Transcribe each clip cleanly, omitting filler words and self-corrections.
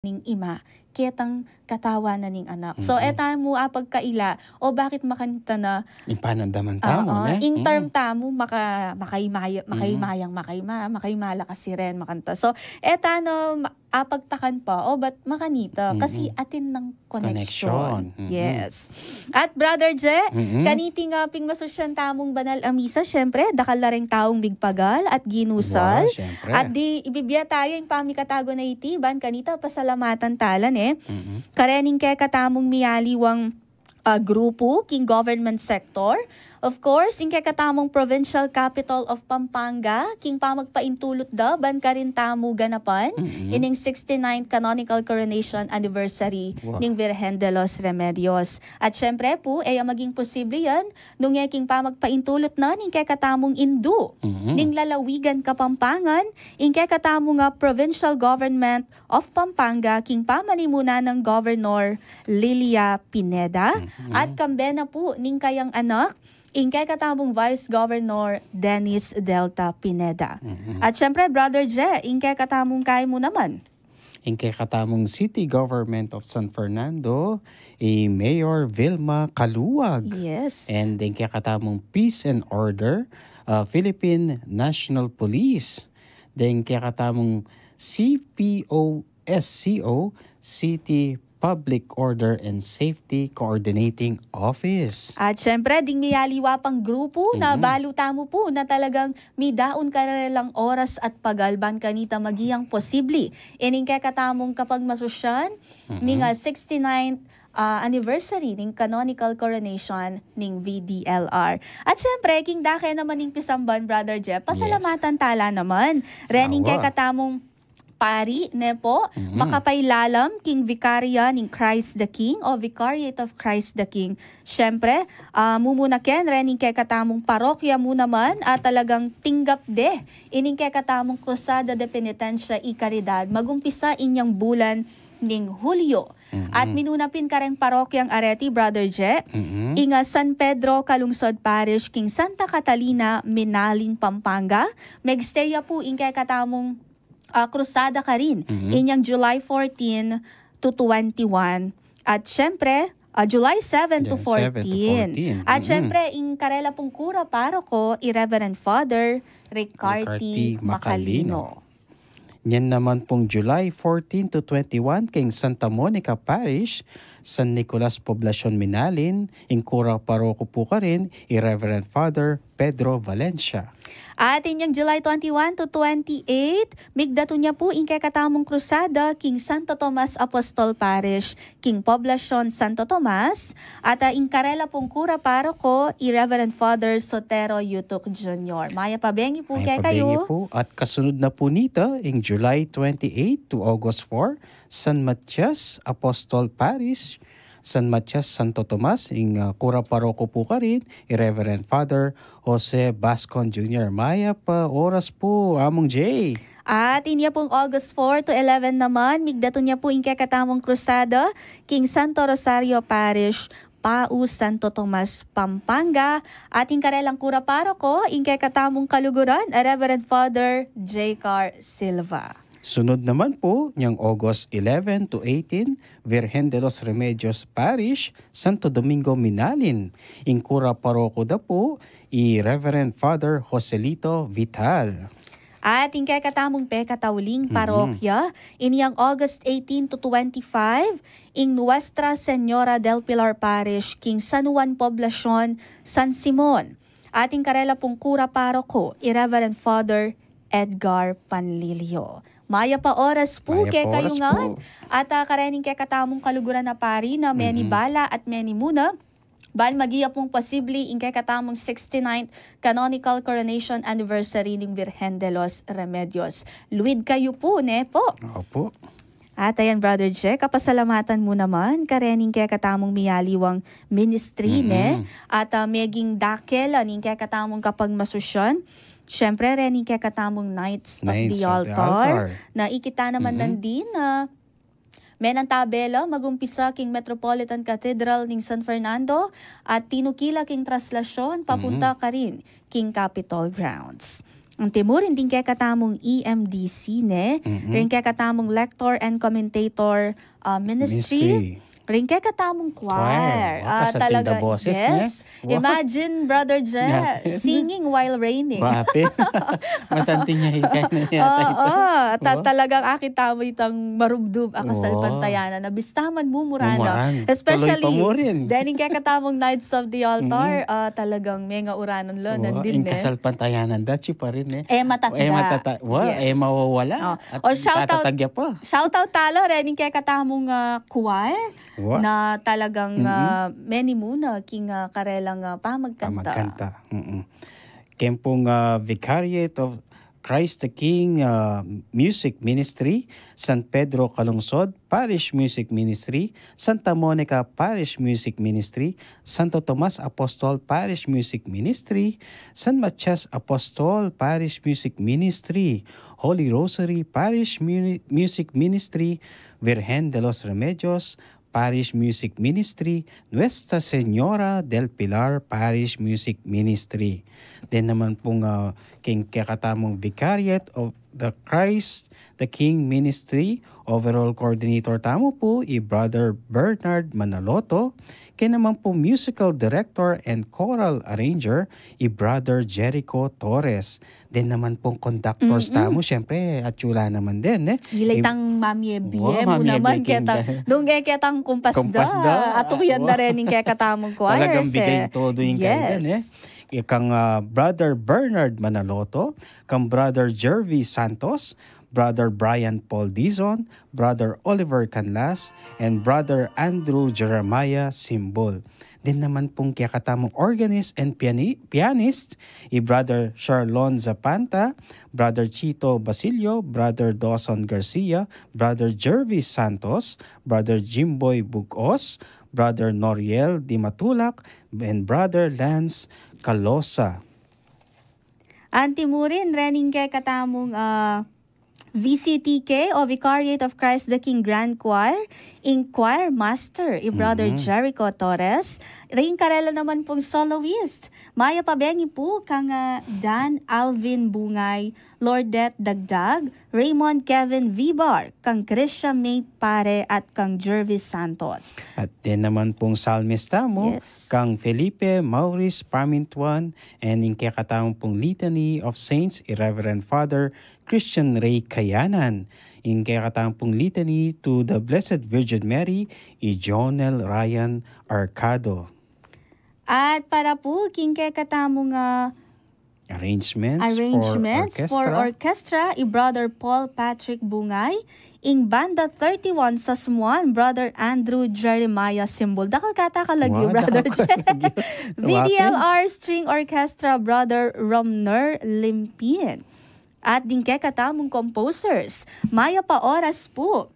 ning ima, ketang katawa na ning anak. So, eta mo pagkaila, o bakit makanta na, Yung panandaman tamo, ne? in term tamo, makaymala kasi rin makanta. So, eta no, apagtakan pa, o ba't makanita? Kasi atin ng connection. Yes. At Brother Je, kaniti nga pingmasosyan tamong banal amisa, syempre, dakal na rin taong bigpagal at ginusal. Wow, at di, ibibya tayo yung pamikatago na itiban, kanita pasalamatan talan karening kay katamong miyaliwang grupo, king government sector. Of course, king katamong provincial capital of Pampanga, king pamagpaintulot da, ban ka rin tamo ganapan, ining 69th canonical coronation anniversary ning Virgen de los Remedios. At syempre po, ay maging posible yan, nung king pamagpaintulot na, ning kay katamong Indu, ning lalawigan Kapampangan, ing kay katamong provincial government of Pampanga, king pamalimuna ng Governor Lilia Pineda, at kambena po, ning kayang anak, ingkay katamong Vice Governor Dennis Delta Pineda. At syempre, Brother Je, ingkay katamong kay mo naman. Ingkay katamong City Government of San Fernando, Mayor Vilma Caluwag. Yes. And ingkay katamong Peace and Order, Philippine National Police. Then ingkay katamong CPOSCO, City Public Order and Safety Coordinating Office. At syempre, ding miyaliwa pang grupo na baluta mo po na talagang midaon ka na lang oras at pagalban kanita magiyang posible. Ining kay katamong kapag masusyan, ning 69th anniversary ning canonical coronation ning VDLR. At syempre, king dake naman ning pisamban, Brother Jeff, pasalamatan tala naman. Rening kay katamong pari, ne po, makapailalam, King Vicaria ning Christ the King o Vicariate of Christ the King. Siyempre, mumunaken, rening kay katamong parokya mo naman at talagang tinggap de. Ining kay katamong Cruzada de Penitencia y Caridad, magumpisa inyang bulan ning Hulyo. At minunapin ka rin parokyang Areti, Brother Je, inga San Pedro, Kalungsod Parish, King Santa Catalina, Minalin, Pampanga. Megsteya po ingkay katamong krusada ka rin. Inyang July 14 to 21. At syempre, July 7 to 14. At syempre, in Karela pong kura paroko, Reverend Father Ricarty Macalino. Yan naman pong July 14 to 21 King Santa Monica Parish, San Nicolas Poblacion Minalin, in kura paroko po ka rin, Reverend Father Pedro Valencia. At inyong July 21 to 28, migdato niya po ingkay katamong krusada, King Santo Tomas Apostol Parish, King Poblacion Santo Tomas, at Inkarela pong kura paroko, Reverend Father Sotero Yutok Jr. Maya pabengi po kay kayo. Po. At kasunod na po nito, in July 28 to August 4, San Matias Apostol Parish, San Matias Santo Tomas, ing kura paroko po ka rin, Reverend Father Jose Bascon Jr. Maya pa oras po, Among J. At inya pong August 4 to 11 naman, migdato niya po ingkay katamong krusada, King Santo Rosario Parish, Pau Santo Tomas, Pampanga. At Inkarelang kura paroko, ingkay katamong kaluguran, Reverend Father J. Car Silva. Sunod naman po, niyang August 11 to 18, Virgen de los Remedios Parish, Santo Domingo Minalin. Inkura paroko da po, Reverend Father Joselito Vital. At ingkay katamong Pekatauling Parokya, iniyang August 18 to 25, in Nuestra Señora del Pilar Parish, King San Juan Poblacion, San Simon. At Inkarela pong kura paroko, Reverend Father Edgar Panlilio. Maya pa oras po kay kayo nga. At karening kay katamong kaluguran na pari na meni bala at meni muna. Bal magiya pong posible ingkay katamong 69th canonical coronation anniversary ng Virgen de los Remedios. Luwid kayo po, ne po. Opo. At ayan, Brother Jack, kapasalamatan mo naman, karening kaya katamong miyaliwang ministry, ne? At meging dakel, aning kaya katamong kapag masusyon. Siyempre, rening kaya katamong Knights of the Altar, na ikita naman nandin na menang tabela, magumpisa king Metropolitan Cathedral ning San Fernando at tinukila king traslasyon, papunta ka rin king Capitol Grounds. Ang timurin din kaya katamong EMDC ne. Rin kaya katamong lector and commentator ministry. Rin kaya katamong choir. Talaga boses, yes. Wow. Imagine, Brother Je, singing while raining. Wape. Masanting niya hikay na yata. Talagang akin tamo itang marubdub akasal pantayanan. Nabistaman mumurana. Especially, dening kaya katamong Knights of the Altar, talagang mega uranan lo. Nandin kasal pantayanan. Dachi pa rin matatda. Mawawala. At tatatagya pa. Shoutout talo, rening kaya katamong choir. Na talagang many muna king karelang pamagkanta. Kempong Vicariate of Christ the King Music Ministry, San Pedro Calungsod Parish Music Ministry, Santa Monica Parish Music Ministry, Santo Tomas Apostol Parish Music Ministry, San Matias Apostol Parish Music Ministry, Holy Rosary Parish Music Ministry, Virgen de los Remedios Parish Music Ministry, Nuestra Señora del Pilar Parish Music Ministry. Then naman pong king kakatamong Vicariate of the Christ the King Ministry, overall coordinator tamo po Brother Bernard Manaloto. Kaya naman po musical director and choral arranger Brother Jericho Torres. Then naman pong conductors tamo, syempre at chula naman din. Ilaytang mamye-biye mo naman ketang nung ketang kumpas da. Ato yan na rin kaya katamong choir. Talagang bigay todo yung kailan kang Brother Bernard Manaloto, kang Brother Jervy Santos, Brother Brian Paul Dizon, Brother Oliver Canlas, and Brother Andrew Jeremiah Simbol. Din naman pong kakatamong organist and pianist, Brother Charlon Zapanta, Brother Chito Basilio, Brother Dawson Garcia, Brother Jervis Santos, Brother Jimboy Bugos, Brother Noriel Di Matulak, and Brother Lance Calosa. Antimurin, rening kay katamong VCTK o Vicariate of Christ the King Grand Choir, in Choir Master, Brother Jericho Torres. Ring karela naman pong soloist. Maya pabengi po kang Dan Alvin Bungay, Lordet Dagdag, Raymond Kevin Vibar, kang Krisha May Pare at kang Jervis Santos. At din naman pong salmista mo, kang Felipe Maurice Pamintuan, and in kakatamong pong Litany of Saints, Reverend Father Christian Ray Kayanan. In kakatamong pong Litany to the Blessed Virgin Mary, Jonel Ryan Arcado. At para po, king kakatamong Arrangements for orchestra, Brother Paul Patrick Bungay, ing Banda 31 sa Smuan, Brother Andrew Jeremiah Simbol. Dakal kata kalagyo, Brother VDLR String Orchestra, Brother Romner Limpien. At din kakatamong composers, Maya pa oras po.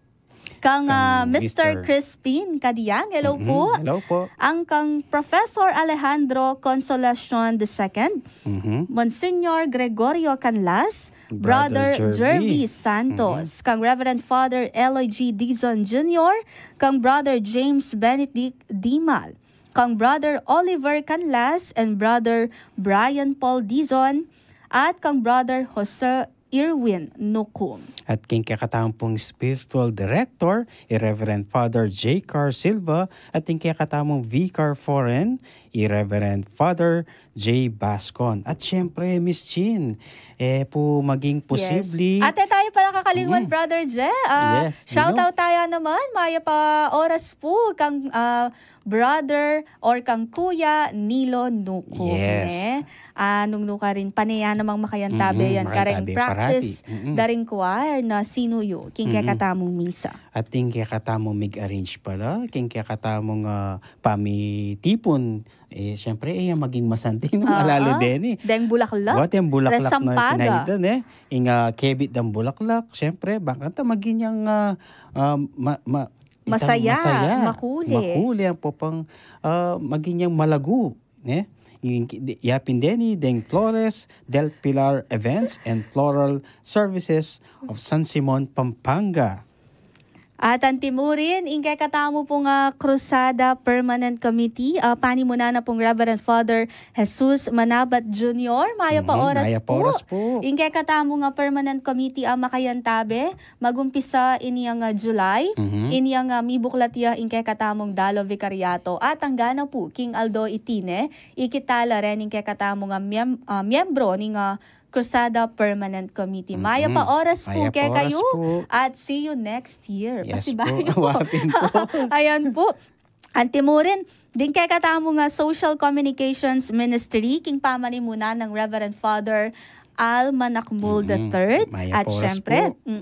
Kang Mr. Crispin Kadiang, hello po. Hello po. Ang kang Professor Alejandro Consolacion II, Monsignor Gregorio Canlas, Brother Jervis Santos, kang Reverend Father Eloy G. Dizon Jr., kang Brother James Benedict Dimal, kang Brother Oliver Canlas and Brother Brian Paul Dizon, at kang Brother Jose Irwin Nukum. At king kakatamong spiritual director, Reverend Father J. Car Silva, at king kakatamong Vicar Foreign, Reverend Father J. Bascon. At syempre, Miss Chin, po maging posible. Yes. Ate tayo pala kakaliwan, Brother J. Shoutout tayo naman, maya pa oras po kang brother or kang kuya Nilo Nukum. Yes. Nung nuka rin, paneya namang makayantabe yan. Kareng practice, daring choir na sinuyo, king kaya katamong misa. At king kaya katamong mig-arrange pala, king kaya katamong pamitipon, siyempre, maging masanting ng alalo din. Deng bulaklak. Yung bulaklak Resampaga. na kinaitan. Kebit ng bulaklak, siyempre, bakit maging yung masaya, makuli ang popang maging yung malago. Yapin Deni, Deng Flores, Del Pilar Events and Floral Services of San Simon, Pampanga. At ang timurin, ingkay katamo pong Crusada Permanent Committee, panimuna na pong Reverend Father Jesus Manabat Jr. Maya pa oras Maya pa oras po. Ingkay katamo nga Permanent Committee makayantabe, magumpisa iniyang July, iniyang mibuklatya ingkay katamong Dalo Vicariato. At ang gana po, King Aldo Itine, ikitala rin ingkay katamong miyembro ng Crusada Permanent Committee. Maya pa oras po kay kayo at see you next year. Yes Pasibayo. po. Wapin po. Ayan po. Antimurin, din kay katamo nga Social Communications Ministry, king pamani muna ng Reverend Father Al Manakmul III. Maya At po oras syempre, po.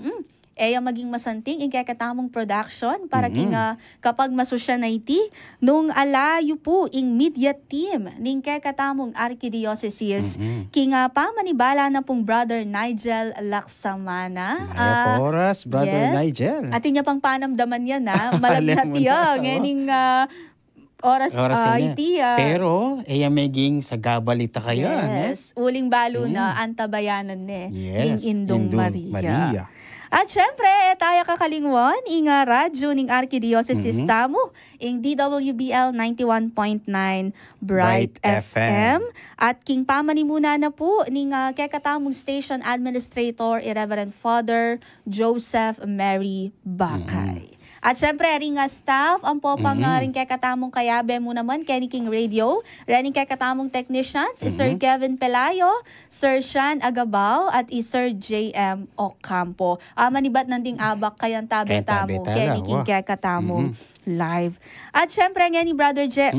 maging masanting ingkay katamong production para king kapag masusya na iti nung alayo po ing media team ning kay katamong Archdiocese king pamanibala na pong Brother Nigel Laksamana. Maya po oras, Brother yes. Nigel. At inya pang panamdaman yan malagnat yan. Nganing oras iti. Pero, meging sa gabalita kayo. Yes. Uling balo na antabayanan Yes. ning Indong Maria. At syempre, tayo kakalingwan, inga radyo ning Archdiocese tamo, ing DWBL 91.9 Bright FM. At king pamanimuna na po, ning kekatamong station administrator, Reverend Father Joseph Mary Bakay. At syempre, ring staff, ang po pang ring kay katamong kayabe mo naman, Kenny King Radio, ring kay katamong technicians, Sir Kevin Pelayo, Sir Sean Agabao, at Sir JM Ocampo. Manibat nanding abak kayang tabe-tamo, Kenny King kay katamong live. At syempre, nga ni Brother Je,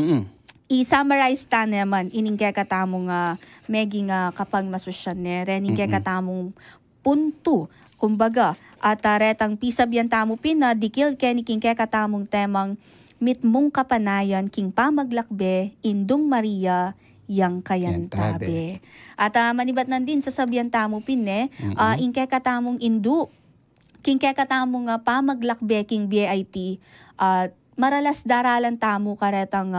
i-summarize ta naman, ining kay katamong meging kapag masusyan ring kay katamong punto. Kumbaga, at retang pisabyan tamo pina, dikil keniking kay katamong temang mitmong kapanayan king pamaglakbe, Indong Maria, yang kayantabe. At manibat nandin sa sabyan tamo pine, ing kay katamong Indu, king kay katamong pamaglakbe king BIT, maralas daralan tamo karetang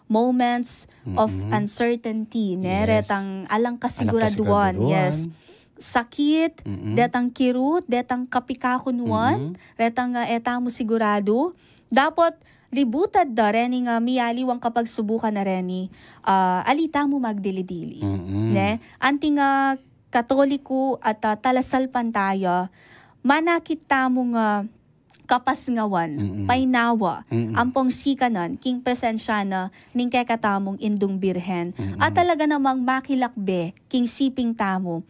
moments of uncertainty, retang alang kasiguraduan. Yes. Sakit, detang kirut, detang kapikakunwan, retang etamo sigurado. Dapat libutad da rin nga miyaliwang kapag subukan na rin alita mo magdilidili. Anting Katoliko at talasal pantaya, manakit tamo nga kapasngawan, painawa, ampong sikanan, king presensya na ning kay katamong Indong Birhen. At talaga namang makilakbe, king siping tamo.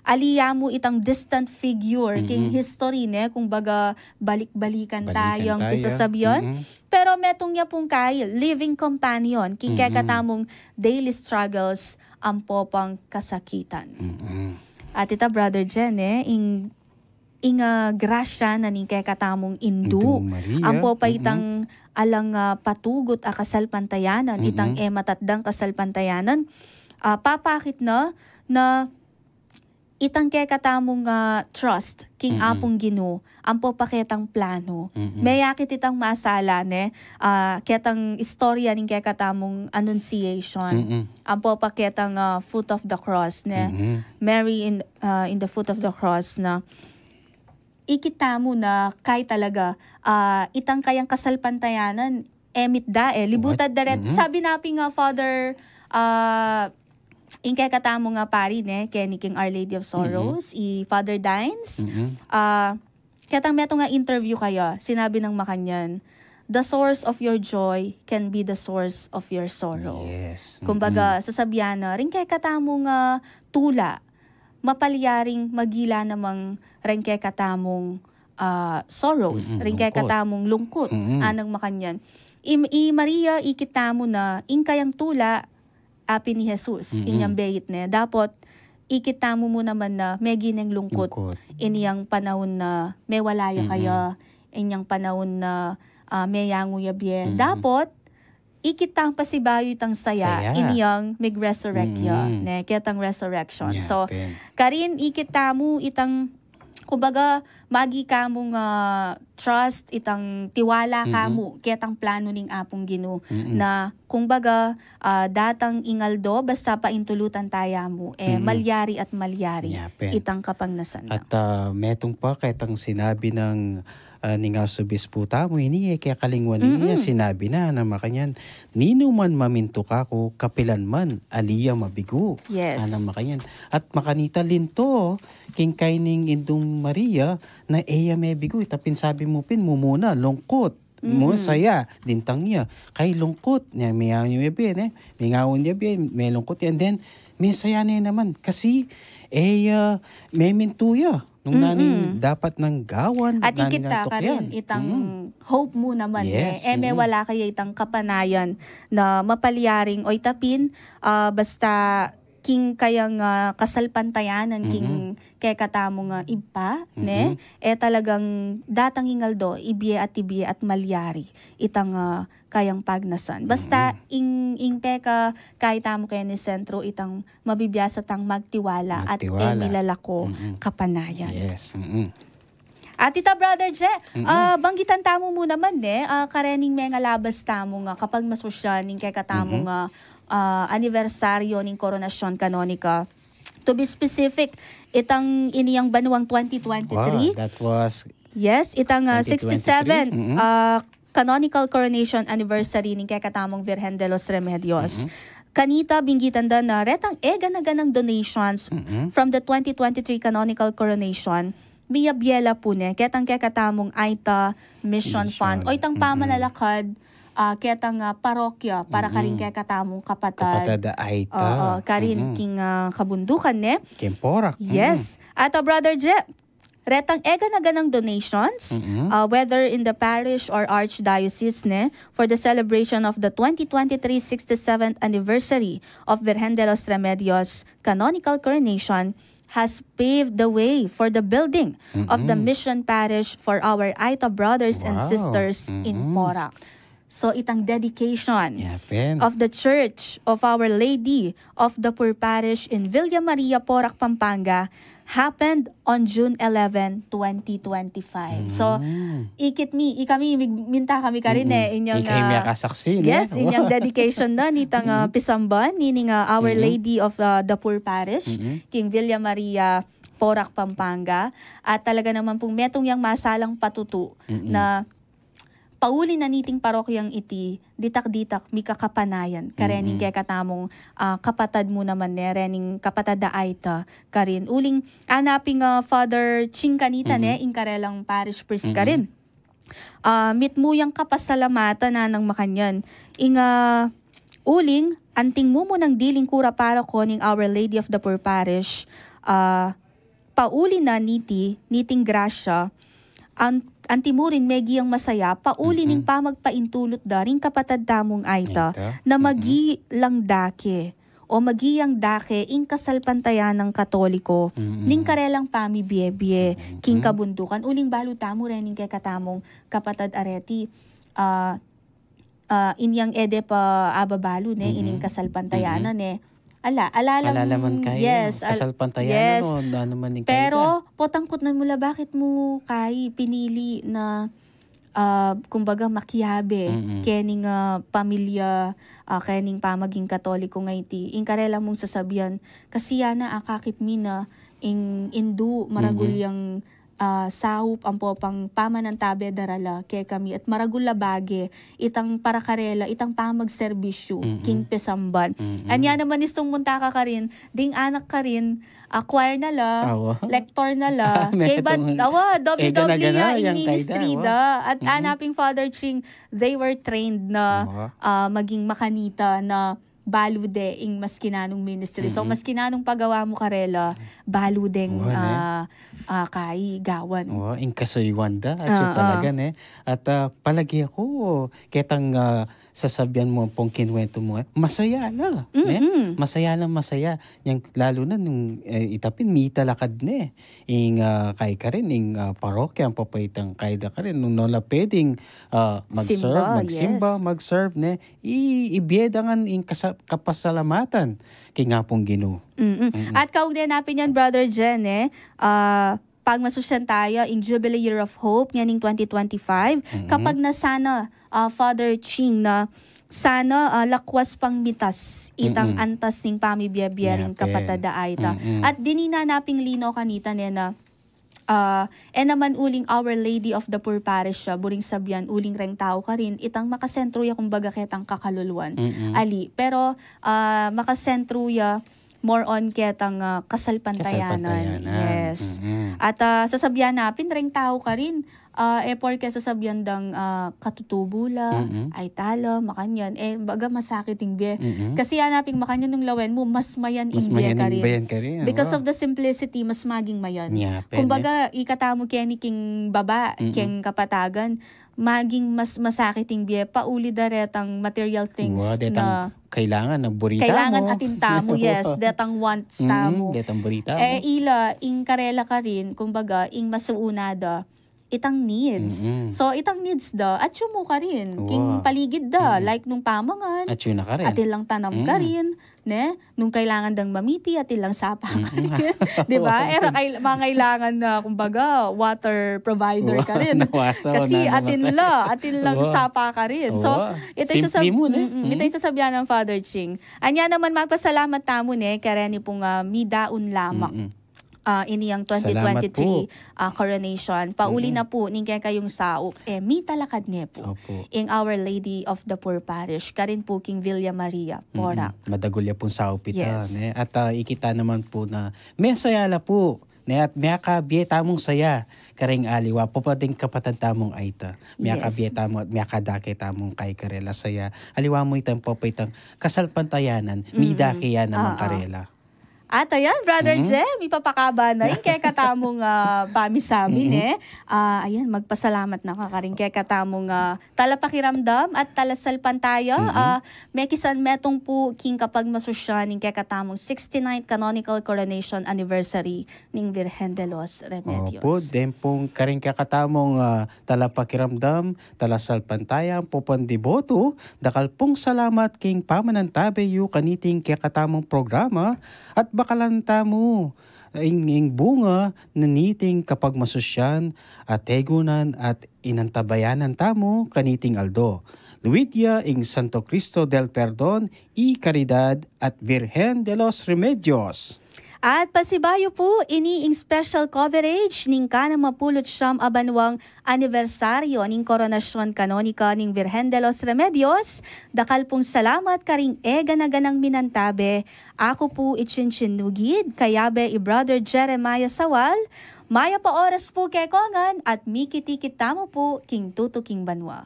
Aliya mo itang distant figure, king history kung baga balik-balikan tayong isasabiyon. Pero metong niya pong kay living companion, king kay katamong daily struggles, ang popang kasakitan. At ita Brother Jen, inga grasya na ning kay katamong Indu. Ang popa itang alang patugot a kasalpantayanan, itang matatdang kasalpantayanan. Papakit na itang kay katamong trust, king apong Ginoo, ang po paketang plano. Mayakit itang masala, ketang istorya ning kay katamong Annunciation. Ang po paketang foot of the cross, Mary in the foot of the cross na ikita mo na kay talaga itang kayang kasalpantayanan, emit libutad da rin. Sabi napi nga Father, ingkay katamo nga pari Kenny King Our Lady of Sorrows, Father Dines. Katang meto nga interview kaya, sinabi ng makanyan, the source of your joy can be the source of your sorrow. Yes. Kumbaga, sasabihan na, rin kay katamo nga tula, mapalyaring magila namang rin kay katamong sorrows, rin kay katamong lungkot, anang makanyan. Maria, ikita mo na, ingkayang tula, api ni Jesus, inyang beit dapat ikita mo naman na may gineng lungkot. Inyang panahon na may walaya kaya, inyang panahon na may yangu yabye. Dapat ikitang pasibayo itang saya, inyang mag-resurrect ketang resurrection. So, karin ikita mo itang kumbaga, magi ka mong trust, itang tiwala kamo, ketang plano ning apong Ginoo na kumbaga datang ingaldo basta paintulutan taya mo malyari at malyari Yapen. itang kapangnasan na. At metong pa ketang sinabi ng ning Arsobispo tamo ini kaya kalingwan niya sinabi na makanyan nino man maminto ka ko kapilan man aliya mabigo. Yes. Makanyan. At makanita linto king kaining Indong Maria na eya may bigo itapin sabi mo pin mo muna lungkot. Mo saya dintang niya kay lungkot niya may ngawon may ngawon niya may lungkot and then may saya niya naman kasi may mintuya nung nanin dapat ng gawan at ikita ka rin itang hope mo naman yes. May wala kaya itang kapanayan na mapalyaring o itapin basta king kayang kasalpantayanan king kay katamo nga ipa talagang datang ingaldo ibiye at malyari itang kayang pagnasan basta ing peka kahit tamo kay ni sentro itang mabibiyasa tang magtiwala. At milalako kapanayan. Yes. At ita Brother Je, banggitan tamo mo naman karening mga labas tamo nga kapag masosyaning kay katamo nga anibersaryo ning Koronasyon Kanonika. To be specific, itang iniyang banwang 2023. Wow, that was yes, itang 67 Canonical Coronation Anniversary ning kay katamong Virgen de los Remedios. Kanita binggitan da na retang ganang donations from the 2023 Canonical Coronation. Biyabyela po ketang kay katamong Aita Mission Fund o itang pamalalakad ketang parokya para karin kay katamong kapatad Aita. Karin king kabundukan Kemporak. Yes. At Brother Je, retang ganang donations whether in the parish or archdiocese for the celebration of the 2023 67th anniversary of Virgen de los Remedios Canonical Coronation has paved the way for the building of the mission parish for our Aita brothers and sisters in Porac. So itang dedication of the Church of Our Lady of the Poor Parish in Villa Maria, Porac, Pampanga happened on June 11, 2025. So kami minta kami ka rin inyong kasaksi yes, inyong dedication na nitang pisamban nining Our Lady of the Poor Parish king Villa Maria, Porac, Pampanga. At talaga naman pong metong yang masalang patutu na pauli na niting parokyang iti, ditak-ditak, mika kapanayan. Karening kaya katamong kapatad mo naman rening kapatad da Aita. Karin, uling anaping Father Ching kanita inkarelang parish priest karin. Mit mo yung kapasalamatan na ng makanyan. Uling, anting mo ng diling kura paroko ning Our Lady of the Poor Parish, pauli na niting grasya, antimurin megi ang masaya, pauli ning pamagpaintulot da ring kapatad tamong Aita na magi lang dake o magiyang dake ing kasalpantayan ng Katoliko ning karelang pamibiyebye king kabundukan uling balo tamo rin kay katamong kapatad areti inyang ede pa ababalo ining kasalpantayanan alalaman kayo. Yes. Kasalpantayan ano man yung pero, potangkot na mula bakit mo pinili na kumbaga makiyabe kening pamilya kening pamaging Katoliko nga iti. Inkarela mong sasabihan kasi yana akakit mina indu maragulyang saup ang popang pamanantabe darala kay kami at maragula bage itang parakarela itang pamagserbisyo king pesamban. Anya naman istong munta ka rin ding anak ka rin choir na la lector na la kay bad WW in ministry da at anaping Father Ching they were trained na maging makanita na balude ing maskinanong ministry. So maskinanong pagawa mo karela baludeng kay gawan. Ing kasuywan da. At talaga At palagi ako ketang sasabihan mo pong kinwento mo masaya na. Masaya na masaya. Yang lalo na nung itapin mita lakad ing kay ka rin ing parokya ang papaitang kayda ka rin nung nola pwedeng magsimba, mag-serve ibiedangan ing kapasalamatan kay nga pong Ginoo. At kaugnay napin yan Brother Jen pagmasusyan tayo in Jubilee Year of Hope nganing 2025 kapag nasana Father Ching na sana lakwas pang mitas itang antas ning pamibiyabyarin kapatada ayta. At dinina naping lino kanita na naman uling Our Lady of the Poor Parish siya, buring sabyan, uling reng tao ka rin, itang makasentro ya kumbaga ketang kakaluluan. Ali. Pero makasentro ya more on ketang kasalpantayanan. Yes. At sasabihan napin reng tao ka rin, porque sasabihan dang katutubula, ay talo, makanyan, baga masakit ingbe. Kasi hanaping makanyan nung lawen mo, mas mayan ingbe ka rin. Because of the simplicity, mas maging mayan. Kumbaga, ikatamo keni king baba, king kapatagan, maging mas masakit ingbe, pauli daretang material things na kailangan ng burita kailangan mo. atin tamo, yes. Detang wants tamo. Detang burita mo. Ila, ing karela ka rin, kumbaga, ing masuunada, itang needs. So, itang needs da, at mo ka rin. King paligid da, like nung pamangan. At yun na ka rin. At ilang tanam ka rin. Ne? Nung kailangan dang mamipi, at ilang sapa ka rin. Diba? Mga kailangan na, kumbaga, water provider ka rin. Kasi atin lang sapa ka rin. So, ito'y sasabihan ng Father Ching. Anya naman magpasalamat tamo kareni pong midaun lamak. Iniyang 2023 coronation. Pauli na po ning kayong sao mi talakad ne po. In Our Lady of the Poor Parish. Karin po King Villa Maria Porac. Madagulya pong sao pita. Yes. At ikita naman po na may sayala po. At may kabiye tamong saya. Karing aliwa po pa din kapatan tamong aita. May kabiye tamo at may kadake tamong kay karela saya. Aliwa mo itang po itang kasalpantayanan. Midake yan namang karela. At ayan, Brother Jem, ipapakaba na yung kaya katamong pamisabi ayan, magpasalamat na kakaring kaya katamong talapakiramdam at talasalpan tayo. May kisan metong po king kapag masusyan yung kaya katamong 69th Canonical Coronation Anniversary ng Virgen de los Remedios. Opo, din pong karing kaya katamong talapakiramdam, talasalpan tayo, pupandiboto, dakal pong salamat king pamanantabe yu kaniting kaya katamong programa at bakalanta mo ing bunga naniting kapag masusyan at tegunan at inantabayanan tamo kaniting Aldo. Luidia ing Santo Cristo del Perdon y Caridad at Virgen de los Remedios. At pasibayo po, iniing special coverage ning kanang mapulot siyam abanwang anibersaryo ning koronasyon kanonika ning Virgen de los Remedios. Dakal pong salamat karing ganaganang minantabe. Ako po ichinchinnugid, kayabe i Brother Jeremiah Sawal. Maya pa oras po kekongan at mikitikit tamo po king tuto king banwa.